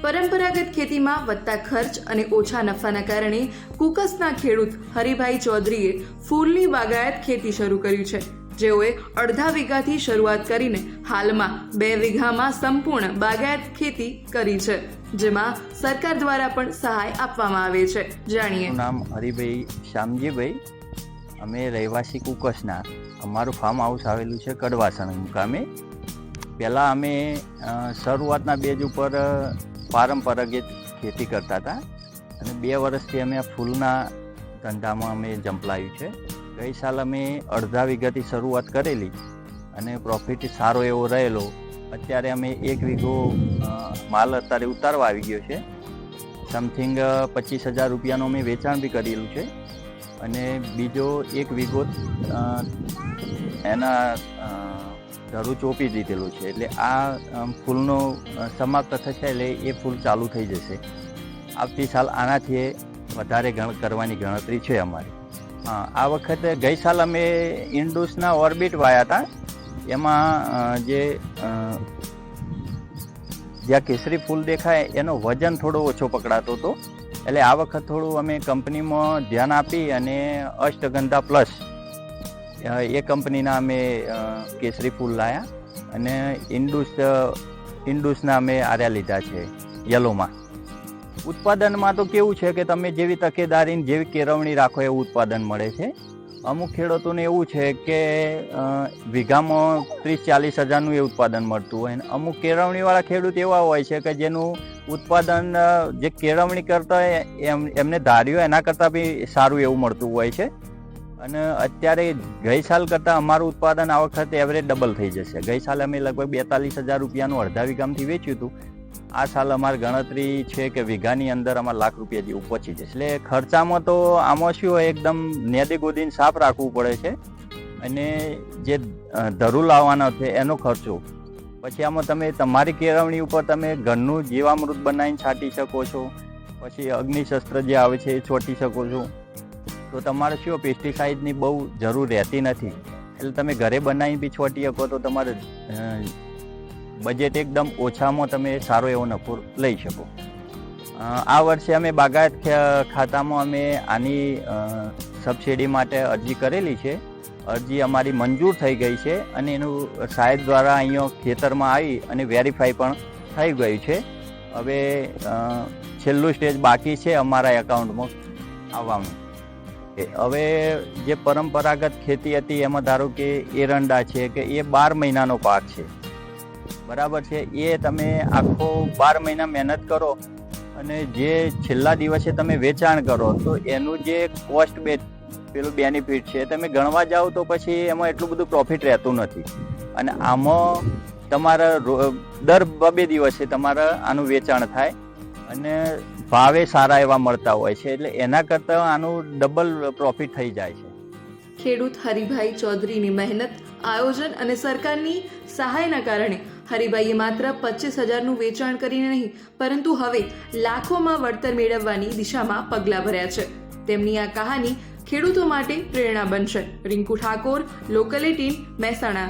પરંપરાગત ખેતીમાં વધતા ખર્ચ અને ઓછા નફાના કારણે કુકસના ખેડૂત હરિભાઈ ચૌધરીએ ફૂલની બાગાયત ખેતી શરૂ કર્યું છે, જેઓએ અડધા વીઘાથી શરૂઆત કરીને હાલમાં 2 વીઘામાં સંપૂર્ણ બાગાયત ખેતી કરી છે, જેમાં સરકાર દ્વારા પણ સહાય આપવામાં આવે છે. જાણીએ. નામ હરિભાઈ શ્યામજીભાઈ, અમે રહેવાસી કુકસના. અમારું ફાર્મ હાઉસ આવેલું છે કડવાસણ મુકામે. પહેલાં અમે શરૂઆતના બેજ ઉપર પારંપરાગત ખેતી કરતા હતા અને 2 વર્ષથી અમે ફૂલના ધંધામાં અમે ઝંપલાવ્યું છે. ગઈ સાલ અમે અડધા વીઘાથી શરૂઆત કરેલી અને પ્રોફિટ સારો એવો રહેલો. અત્યારે અમે 1 વીઘો માલ અત્યારે ઉતારવા આવી ગયો છે. સમથિંગ 25,000 રૂપિયાનું અમે વેચાણ બી કરેલું છે અને બીજો 1 વીઘો એના ધરું ચોપી દીધેલું છે. એટલે આ ફૂલનો સમાપ્ત થશે એટલે એ ફૂલ ચાલુ થઈ જશે. આવતી સાલ આનાથી વધારે કરવાની ગણતરી છે અમારી. આ વખતે ગઈ સાલ અમે ઇન્ડુસના ઓર્બિટ વાયા હતા. એમાં જ્યાં કેસરી ફૂલ દેખાય એનો વજન થોડો ઓછો પકડાતો હતો. એટલે આ વખત થોડું અમે કંપનીમાં ધ્યાન આપી અને અષ્ટગંધા પ્લસ એ કંપનીના અમે કેસરી ફૂલ લાયા અને ઇન્ડુસના અમે આર્યા લીધા છે યલોમાં. ઉત્પાદનમાં તો કેવું છે કે તમે જેવી તકેદારી જેવી કેળવણી રાખો એવું ઉત્પાદન મળે છે. અમુક ખેડૂતોને એવું છે કે વીઘામાં 30-40 હજારનું એ ઉત્પાદન મળતું હોય અને અમુક કેળવણીવાળા ખેડૂત એવા હોય છે કે જેનું ઉત્પાદન જે કેળવણી કરતા હોય એમને ધાર્યું એના કરતાં બી સારું એવું મળતું હોય છે. અને અત્યારે ગઈ સાલ કરતાં અમારું ઉત્પાદન આ વખતે એવરેજ ડબલ થઈ જશે. ગઈ સાલે અમે લગભગ 42,000 રૂપિયાનું અડધા વીઘામાંથી વેચ્યું હતું. આ સાલ અમારી ગણતરી છે કે વીઘાની અંદર અમારે લાખ રૂપિયા જેવું પહોંચી જશે. એટલે ખર્ચામાં તો આમાં શું હોય, એકદમ નેદી ગોદીને સાફ રાખવું પડે છે અને જે ધરું લાવવાનો છે એનો ખર્ચો. પછી આમાં તમે તમારી કેળવણી ઉપર તમે ઘરનું જીવામૃત બનાવીને છાંટી શકો છો. પછી અગ્નિશસ્ત્ર જે આવે છે એ છોટી શકો છો. તો તમારે શું પેસ્ટિસાઇડની બહુ જરૂર રહેતી નથી. એટલે તમે ઘરે બનાવીને બી છોટી શકો તો તમારે બજેટ એકદમ ઓછામાં તમે સારો એવો નફો લઈ શકો. આ વર્ષે અમે બાગાયત ખાતામાં અમે આની સબસિડી માટે અરજી કરેલી છે. અરજી અમારી મંજૂર થઈ ગઈ છે અને એનું સાહેબ દ્વારા અહીંયા ખેતરમાં આવી અને વેરીફાઈ પણ થઈ ગયું છે. હવે છેલ્લું સ્ટેજ બાકી છે અમારા એકાઉન્ટમાં આવવાનું. હવે જે પરંપરાગત ખેતી હતી એમાં ધારો કે એરંડા છે કે એ 12 મહિનાનો પાક છે, બરાબર છે. એ તમે આખો 12 મહિના મહેનત કરો અને જે છેલ્લા દિવસે તમે વેચાણ કરો તો એનું જે કોસ્ટ પેલું બેનિફિટ છે તમે ગણવા જાઓ તો પછી એમાં એટલું બધું પ્રોફિટ રહેતું નથી. અને આમાં તમારા દર 2 દિવસે તમારે આનું વેચાણ થાય અને ભાવે સારા એવા મળતા હોય છે. એટલે એના કરતાં આનું ડબલ પ્રોફિટ થઈ જાય છે. ખેડૂત હરિભાઈ ચૌધરીની મહેનત, આયોજન અને સરકારની સહાયના કારણે હરિભાઈએ માત્ર 25,000નું વેચાણ કરીને નહીં પરંતુ હવે લાખોમાં વળતર મેળવવાની દિશામાં પગલાં ભર્યા છે. તેમની આ કહાની ખેડૂતો માટે પ્રેરણા બનશે. રિંકુ ઠાકોર, લોકલ 18, મહેસાણા.